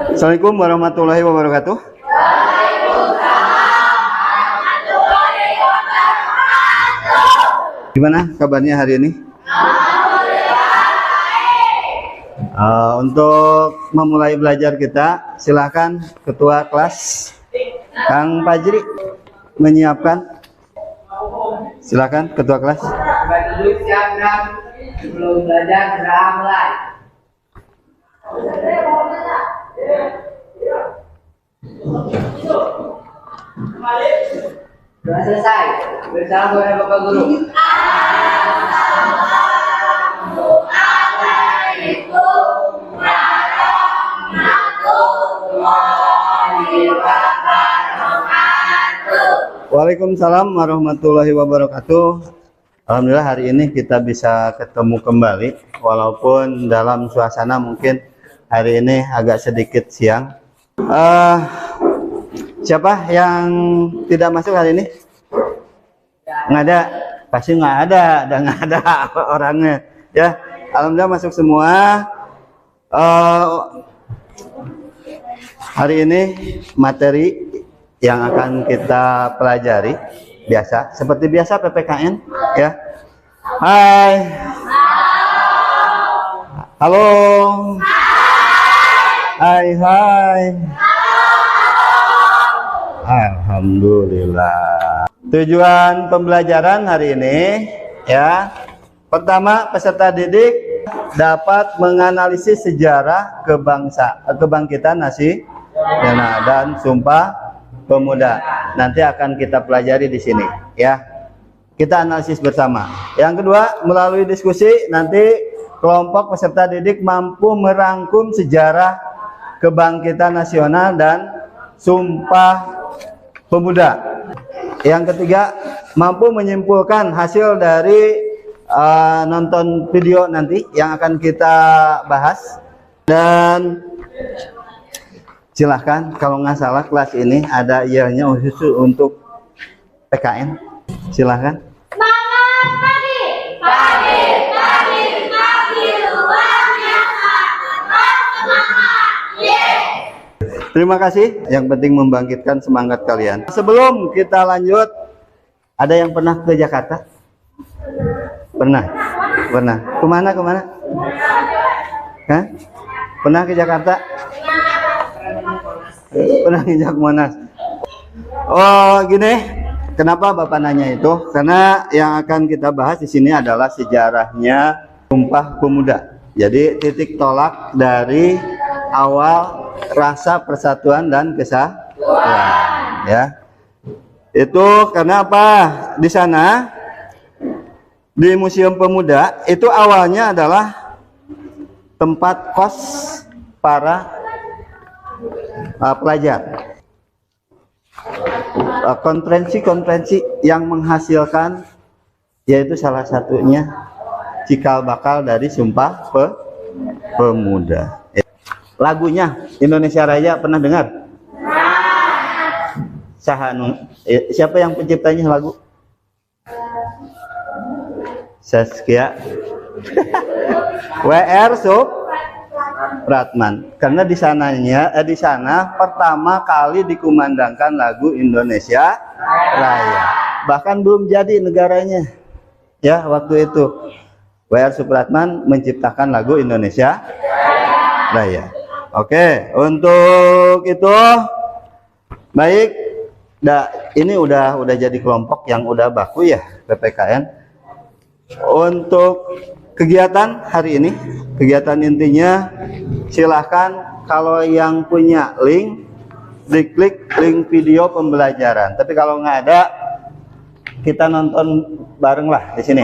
Assalamualaikum warahmatullahi wabarakatuh. Gimana kabarnya hari ini? Untuk memulai belajar kita, silakan Ketua kelas Kang Fajri menyiapkan. Silakan Ketua kelas. Duduk siap-siap sebelum belajar sudah mulai. Sudah selesai. Bersalam kepada Bapak Guru. Waalaikumsalam warahmatullahi wabarakatuh. Alhamdulillah hari ini kita bisa ketemu kembali, walaupun dalam suasana mungkin hari ini agak sedikit siang. Siapa yang tidak masuk hari ini? Nggak ada, pasti nggak ada orangnya. Ya, alhamdulillah masuk semua. Hari ini materi yang akan kita pelajari seperti biasa PPKN ya. Hai. Halo. Hai. Alhamdulillah. Tujuan pembelajaran hari ini ya. Pertama, peserta didik dapat menganalisis sejarah kebangkitan nasional dan Sumpah Pemuda. Nanti akan kita pelajari di sini ya. Kita analisis bersama. Yang kedua, melalui diskusi nanti kelompok peserta didik mampu merangkum sejarah kebangkitan nasional dan Sumpah Pemuda. Yang ketiga, mampu menyimpulkan hasil dari nonton video nanti yang akan kita bahas. Dan silahkan, kalau nggak salah kelas ini ada ianya khusus untuk PKN. Silahkan. Semangat pagi, pagi, pagi, pagi, luar biasa, tetap semangat, yes. Terima kasih. Yang penting membangkitkan semangat kalian. Sebelum kita lanjut, ada yang pernah ke Jakarta? Pernah? Kemana? Hah? Pernah ke Jakarta? Pernah ngejak Monas. Oh gini, kenapa Bapak nanya itu? Karena yang akan kita bahas di sini adalah sejarahnya Sumpah Pemuda. Jadi titik tolak dari awal rasa persatuan dan kesatuan, ya. Itu karena apa? Di sana di Museum Pemuda itu awalnya adalah tempat kos para pelajar. Konferensi yang menghasilkan, yaitu salah satunya cikal bakal dari Sumpah Pemuda. Lagunya Indonesia Raya pernah dengar? Siapa yang penciptanya lagu? Saskia W.R. Supratman. Karena di sana pertama kali dikumandangkan lagu Indonesia Raya. Bahkan belum jadi negaranya. Ya, waktu itu W.R. Supratman menciptakan lagu Indonesia Raya. Oke, untuk itu baik. Ini udah jadi kelompok yang udah baku ya PPKN. Untuk kegiatan hari ini, kegiatan intinya silahkan kalau yang punya link diklik link video pembelajaran. Tapi kalau nggak ada, kita nonton bareng lah di sini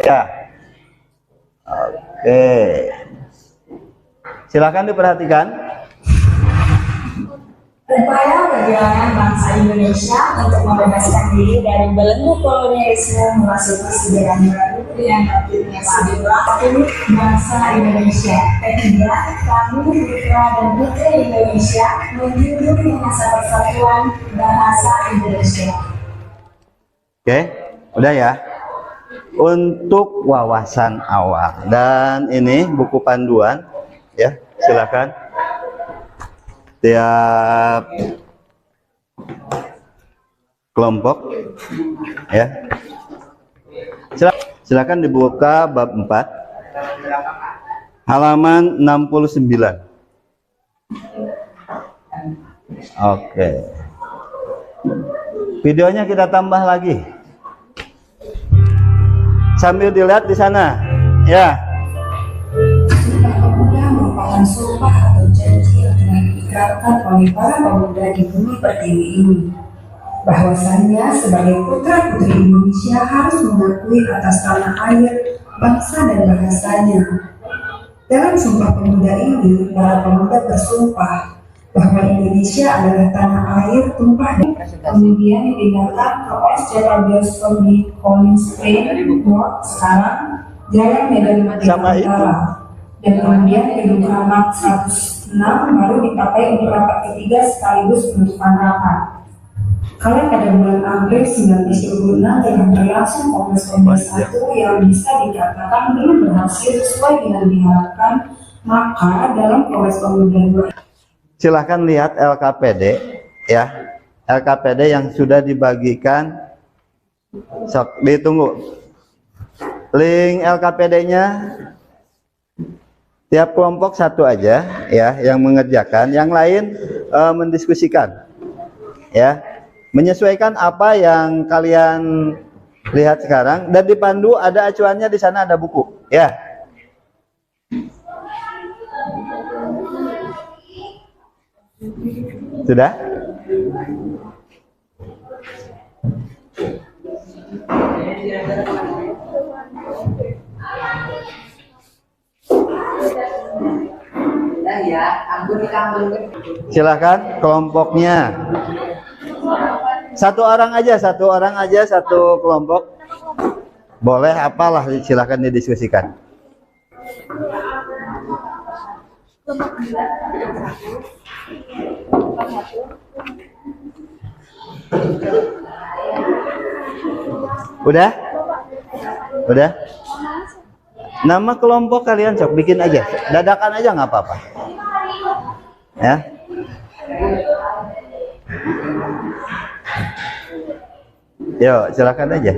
ya. Oke, silahkan diperhatikan. Upaya perjuangan bangsa Indonesia untuk membebaskan diri dari belenggu kolonialisme memasuki sejarah baru dengan bangkitnya sejumlah bangsa Indonesia. Ketiga, kami putra dan putri Indonesia menjunjung masa persatuan bahasa Indonesia. Oke, udah ya. Untuk wawasan awal, dan ini buku panduan ya, silakan. tiap kelompok ya. Silakan dibuka bab 4 halaman 69. Oke. Videonya kita tambah lagi. Sambil dilihat di sana. Ya. Sumpah Pemuda merupakan sumpah atau janji yang telah diikrarkan oleh para pemuda di bumi pertiwi ini, bahwasannya sebagai putra-putri Indonesia harus mengakui atas tanah air, bangsa dan bahasanya. Dalam Sumpah Pemuda ini, para pemuda bersumpah bahwa Indonesia adalah tanah air tumpah dan kemudian dipindahkan ke Australia Collins Plain North, sekarang Jalan Medan Merdeka Utara, dan kemudian gedung Kramat 106 baru dipakai untuk rapat ketiga sekaligus penutupan rapat. Kalau pada bulan April 1926 telah berlangsung Kongres 1 yang bisa dikatakan belum berhasil sesuai dengan diharapkan, maka dalam Kongres Pemuda 2 Silahkan lihat LKPD ya, LKPD yang sudah dibagikan. Sok ditunggu link LKPD-nya. Tiap kelompok satu aja ya yang mengerjakan, yang lain mendiskusikan ya, menyesuaikan apa yang kalian lihat sekarang, dan dipandu ada acuannya di sana, ada buku ya. Sudah? Silakan kelompoknya. Satu orang aja satu kelompok. Boleh apalah, silakan didiskusikan. Udah? Udah? Nama kelompok kalian sok bikin aja, dadakan aja nggak apa-apa. Ya. Yuk, silakan aja.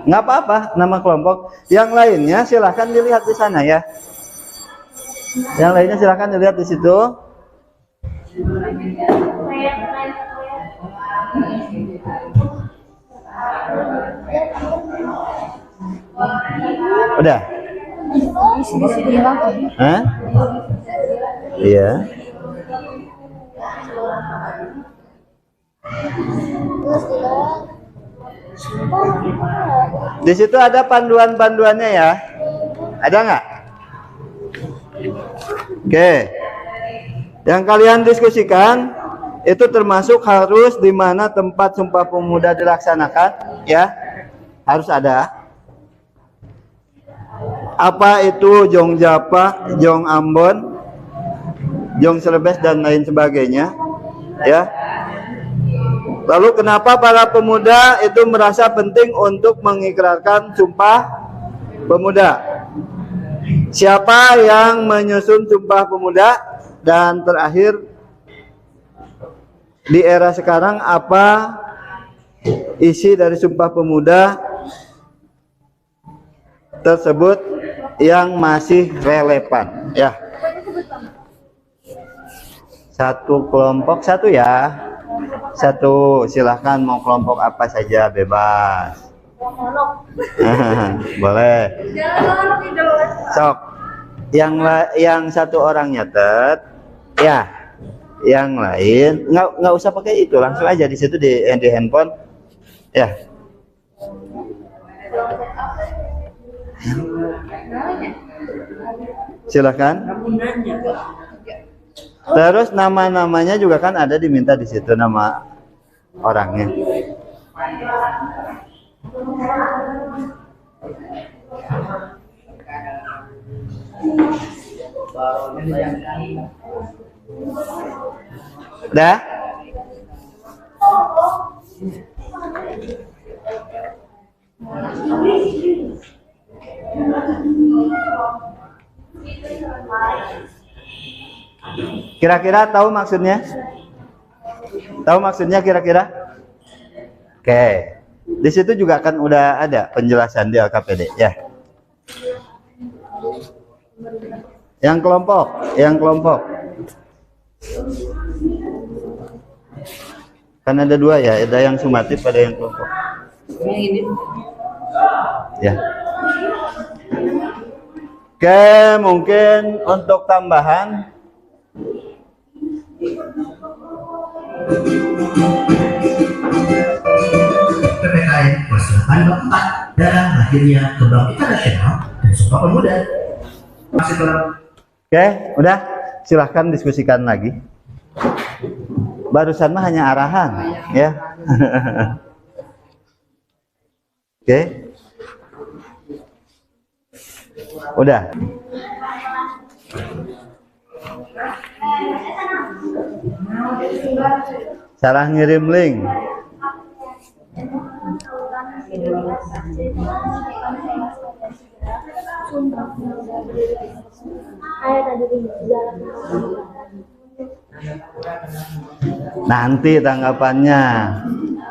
Nggak apa-apa nama kelompok. Yang lainnya silahkan dilihat di sana ya. Yang lainnya silahkan dilihat di situ. Udah? Hah? Iya. Di situ ada panduan-panduannya ya. Ada nggak? Oke. Yang kalian diskusikan itu termasuk harus di mana tempat Sumpah Pemuda dilaksanakan ya. Harus ada. Apa itu Jong Japa, Jong Ambon, Jong Serebes dan lain sebagainya ya. Lalu kenapa para pemuda itu merasa penting untuk mengikrarkan Sumpah Pemuda? Siapa yang menyusun Sumpah Pemuda? Dan terakhir, di era sekarang apa isi dari Sumpah Pemuda tersebut yang masih relevan ya? Satu kelompok satu ya. Satu, silahkan mau kelompok apa saja, bebas. Boleh. Sok. Yang satu orang nyatet, ya. Yang lain nggak usah pakai itu, langsung aja di situ di handphone, ya. Silahkan. Terus nama-namanya juga kan ada diminta di situ, nama orangnya. Dah? Kira-kira tahu maksudnya? Tahu maksudnya kira-kira? Oke. Di situ juga kan udah ada penjelasan di LKPD ya. Yang kelompok. Kan ada dua ya, ada yang sumatif, ada yang kelompok. Ya. Oke, mungkin untuk tambahan. PPKN kelas 8 bab 4 darah lahirnya kebangkitan nasional dan Sumpah Pemuda. Masih terang. Oke, udah. Silahkan diskusikan lagi. Barusan mah hanya arahan, ya. Oke. Udah. Cara ngirim link. Nanti tanggapannya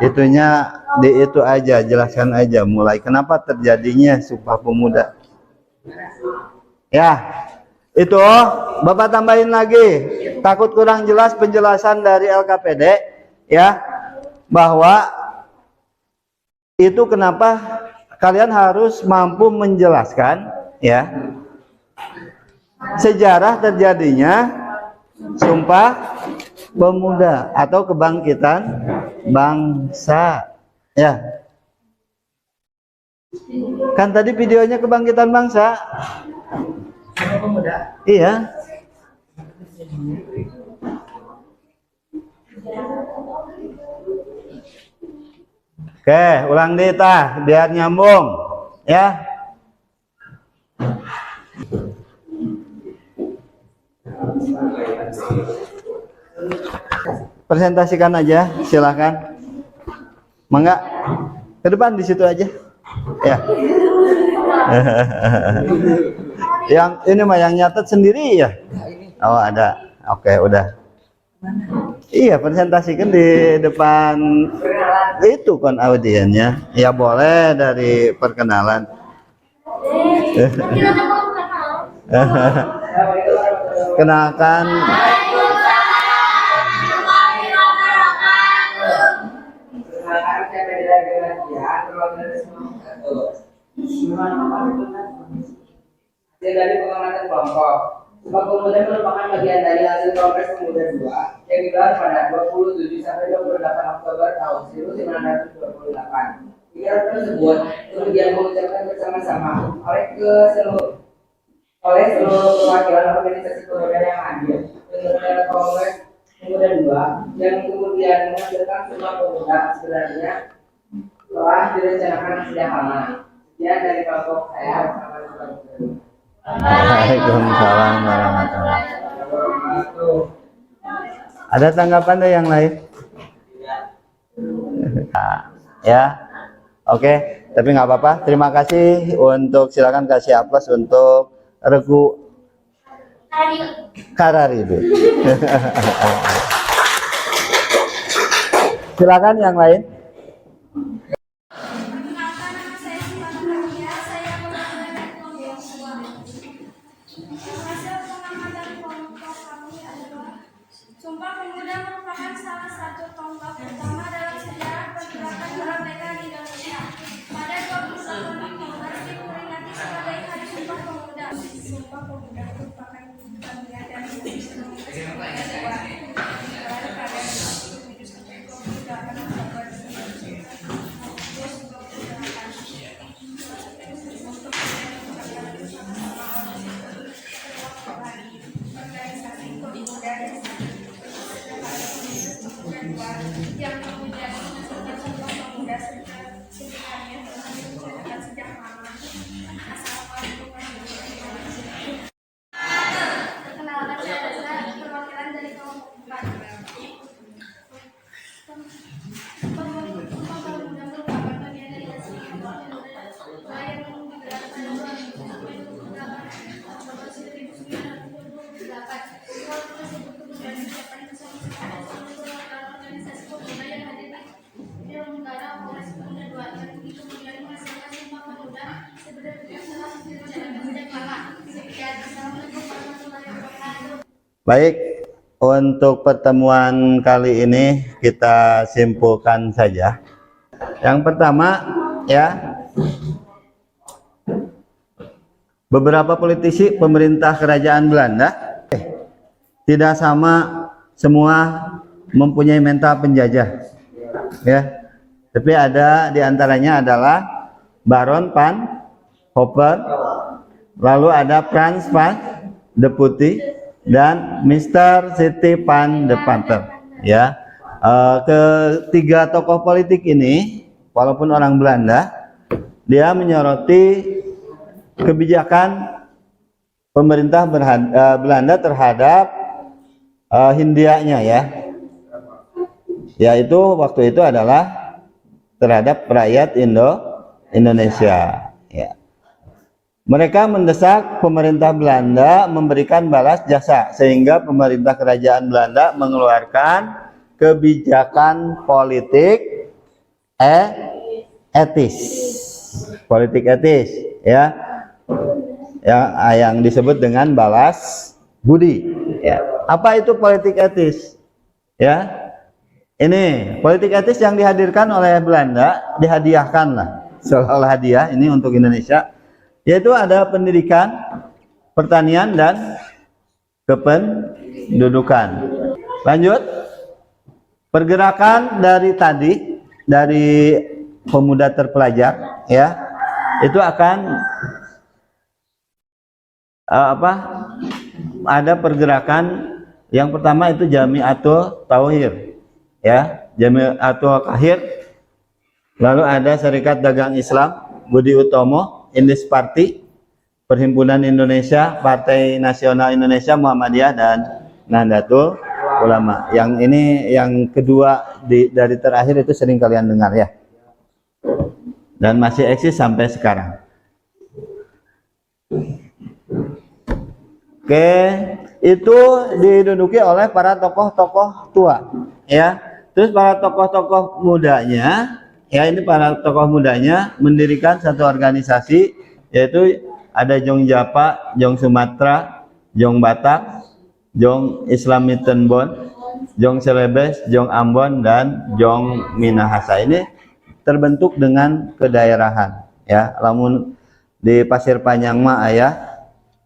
itunya di itu aja, jelaskan aja mulai kenapa terjadinya Sumpah Pemuda. Ya, itu Bapak tambahin lagi, takut kurang jelas penjelasan dari LKPD ya, bahwa itu kenapa kalian harus mampu menjelaskan ya sejarah terjadinya Sumpah Pemuda atau kebangkitan bangsa ya. Kan tadi videonya kebangkitan bangsa. Pemuda. Iya. Oke, ulang Dita biar nyambung ya. Presentasikan aja, silakan. Mangga ke depan di situ aja. Ya. Yang ini mah yang nyatet sendiri ya. Oh, ada. Oke, udah. Iya, presentasikan di depan itu kan audiennya. Ya boleh dari perkenalan. Kenalkan. Hasil dari pengamatan kelompok. Sumpah Pemuda merupakan bagian dari hasil Kongres Pemuda II yang digelar pada 27 sampai 28 Oktober tahun 1928. Pikiran tersebut kemudian mengucapkan bersama-sama oleh seluruh perwakilan organisasi pemuda yang hadir dengan Kongres Pemuda II yang kemudian menghasilkan Sumpah Pemuda sebenarnya telah direncanakan sejak lama. Sekian dari kelompok saya bersama Sumpah Pemuda. Waalaikumsalam warahmatullahi wabarakatuh. Ada tanggapan dari yang lain? Ya, oke. Tapi nggak apa-apa. Terima kasih untuk silakan kasih aplaus untuk Regu Kararidu. Silakan yang lain. Hasil pengamatan kelompok kami adalah Sumpah Pemuda merupakan salah satu tonggak utama dalam sejarah pergerakan kemerdekaan Indonesia. Pada 28 Oktober diperingati sebagai Hari Sumpah Pemuda. Sumpah Pemuda merupakan bagian dari Kongres Pemuda II yang digelar pada 27 sampai 28 Oktober 1928. Baik, untuk pertemuan kali ini kita simpulkan saja. Yang pertama, ya, beberapa politisi pemerintah kerajaan Belanda tidak sama semua mempunyai mental penjajah, ya. Tapi ada diantaranya adalah Baron van Hopper, lalu ada Frans van de Putte dan Mr. Siti van de Panter, ya. Ketiga tokoh politik ini, walaupun orang Belanda, dia menyoroti kebijakan pemerintah Belanda terhadap Hindianya, ya, yaitu waktu itu adalah terhadap rakyat Indonesia, ya. Mereka mendesak pemerintah Belanda memberikan balas jasa, sehingga pemerintah kerajaan Belanda mengeluarkan kebijakan politik etis, ya, yang disebut dengan balas budi, ya. Apa itu politik etis, ya? Ini politik etis yang dihadirkan oleh Belanda, dihadiahkan lah, seolah-olah hadiah ini untuk Indonesia, yaitu ada pendidikan, pertanian, dan kependudukan. Lanjut, pergerakan dari pemuda terpelajar, ya, itu akan ada pergerakan yang pertama itu Jamiatul Tauhid, ya, Jamiatul Kahir, lalu ada Serikat Dagang Islam Budi Utomo, Indis Party, Perhimpunan Indonesia, Partai Nasional Indonesia, Muhammadiyah, dan Nahdlatul Ulama. Yang ini yang kedua dari terakhir itu sering kalian dengar, ya, dan masih eksis sampai sekarang. Oke, itu diduduki oleh para tokoh-tokoh tua, ya. Terus para tokoh-tokoh mudanya, ya, ini para tokoh mudanya mendirikan satu organisasi, yaitu ada Jong Japa, Jong Sumatera, Jong Batak, Jong Islamitenbon, Jong Celebes, Jong Ambon, dan Jong Minahasa. Ini terbentuk dengan kedaerahan, ya. Lamun di Pasir Panjang mah aya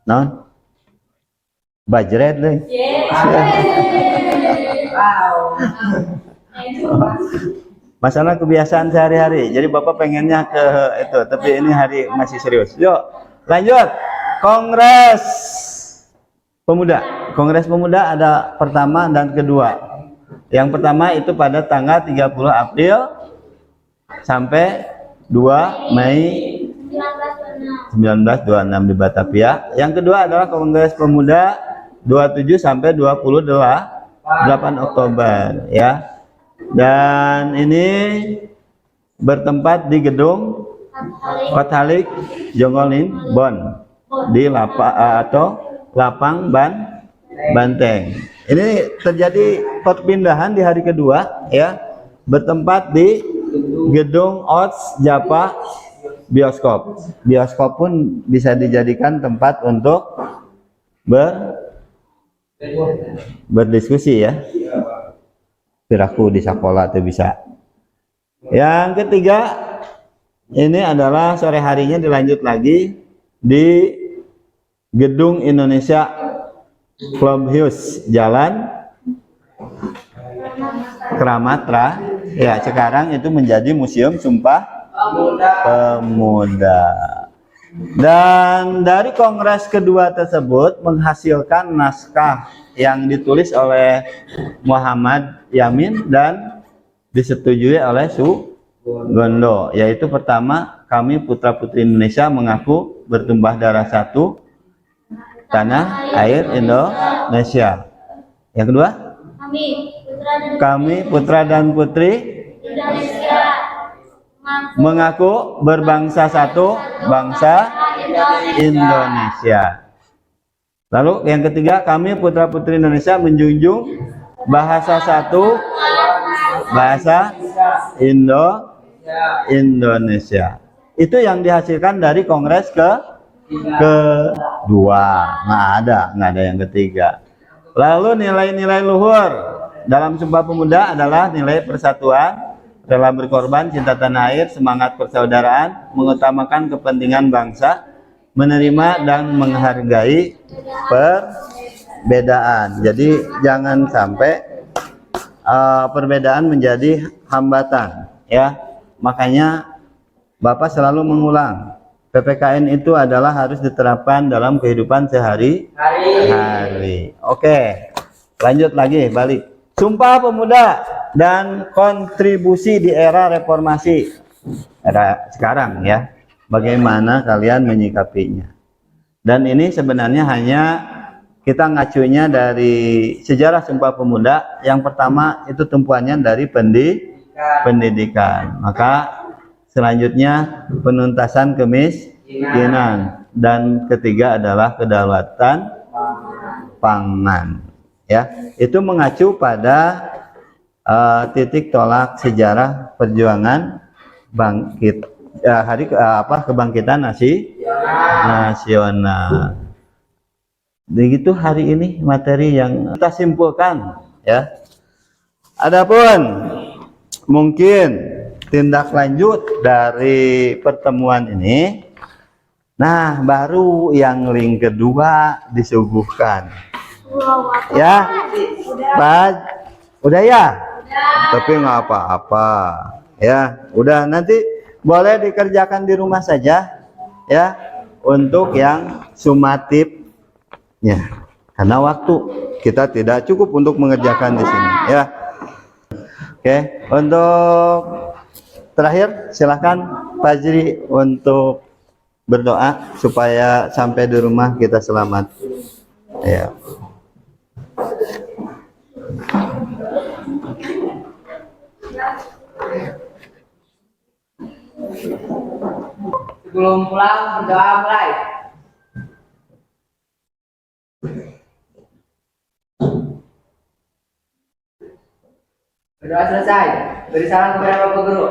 naon? Bajret deh. Masalah kebiasaan sehari-hari. Jadi Bapak pengennya ke itu, tapi ini hari masih serius. Yuk, lanjut. Kongres Pemuda. Kongres Pemuda ada pertama dan kedua. Yang pertama itu pada tanggal 30 April sampai 2 Mei 1926 di Batavia. Yang kedua adalah Kongres Pemuda 27 sampai 28 Oktober, ya. Dan ini bertempat di gedung Kothalik Jonggolin Bon di Lapang Banteng. Ini terjadi perpindahan di hari kedua, ya, bertempat di gedung Ots Japa Bioskop. Bioskop pun bisa dijadikan tempat untuk berdiskusi, ya. Piraku di sekolah itu bisa. Yang ketiga, ini adalah sore harinya dilanjut lagi di Gedung Indonesia Clubhouse, Jalan Kramatra, ya, sekarang itu menjadi Museum Sumpah Pemuda. Dan dari kongres kedua tersebut menghasilkan naskah yang ditulis oleh Muhammad Yamin dan disetujui oleh Sugondo, yaitu pertama, kami putra-putri Indonesia mengaku bertumpah darah satu tanah air Indonesia. Yang kedua, kami putra dan putri Indonesia mengaku berbangsa satu, bangsa Indonesia. Lalu yang ketiga, kami putra-putri Indonesia menjunjung bahasa satu, bahasa Indonesia. Itu yang dihasilkan dari kongres kedua. Nggak ada yang ketiga. Lalu nilai-nilai luhur dalam Sumpah Pemuda adalah nilai persatuan, rela berkorban, cinta tanah air, semangat persaudaraan, mengutamakan kepentingan bangsa, menerima dan menghargai perbedaan. Jadi jangan sampai perbedaan menjadi hambatan, ya. Makanya Bapak selalu mengulang, PPKN itu adalah harus diterapkan dalam kehidupan sehari-hari. Oke, lanjut lagi, balik. Sumpah Pemuda dan kontribusi di era reformasi, era sekarang ya. Bagaimana kalian menyikapinya? Dan ini sebenarnya hanya kita ngacunya dari sejarah Sumpah Pemuda. Yang pertama itu tumpuannya dari pendidikan. Maka selanjutnya penuntasan kemiskinan, dan ketiga adalah kedaulatan pangan. Ya, itu mengacu pada titik tolak sejarah perjuangan bangkit kebangkitan nasional. Begitu hari ini materi yang kita simpulkan, ya. Adapun mungkin tindak lanjut dari pertemuan ini, nah baru yang link kedua disuguhkan. Ya, udah ya? Tapi nggak apa-apa. Ya, udah, nanti boleh dikerjakan di rumah saja, ya, untuk yang sumatifnya. Karena waktu kita tidak cukup untuk mengerjakan di sini, ya. Oke, untuk terakhir silakan Pak Jiri untuk berdoa supaya sampai di rumah kita selamat. Ya. Sebelum pulang berdoa mulai. Berdoa selesai. Beri salam kepada Bapak Guru.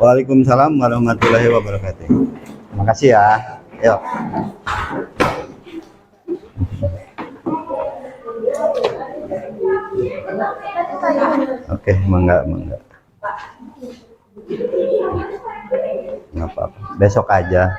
Waalaikumsalam warahmatullahi wabarakatuh. Terima kasih ya. Yuk. Oke, mangga. Nggak apa-apa. Besok aja.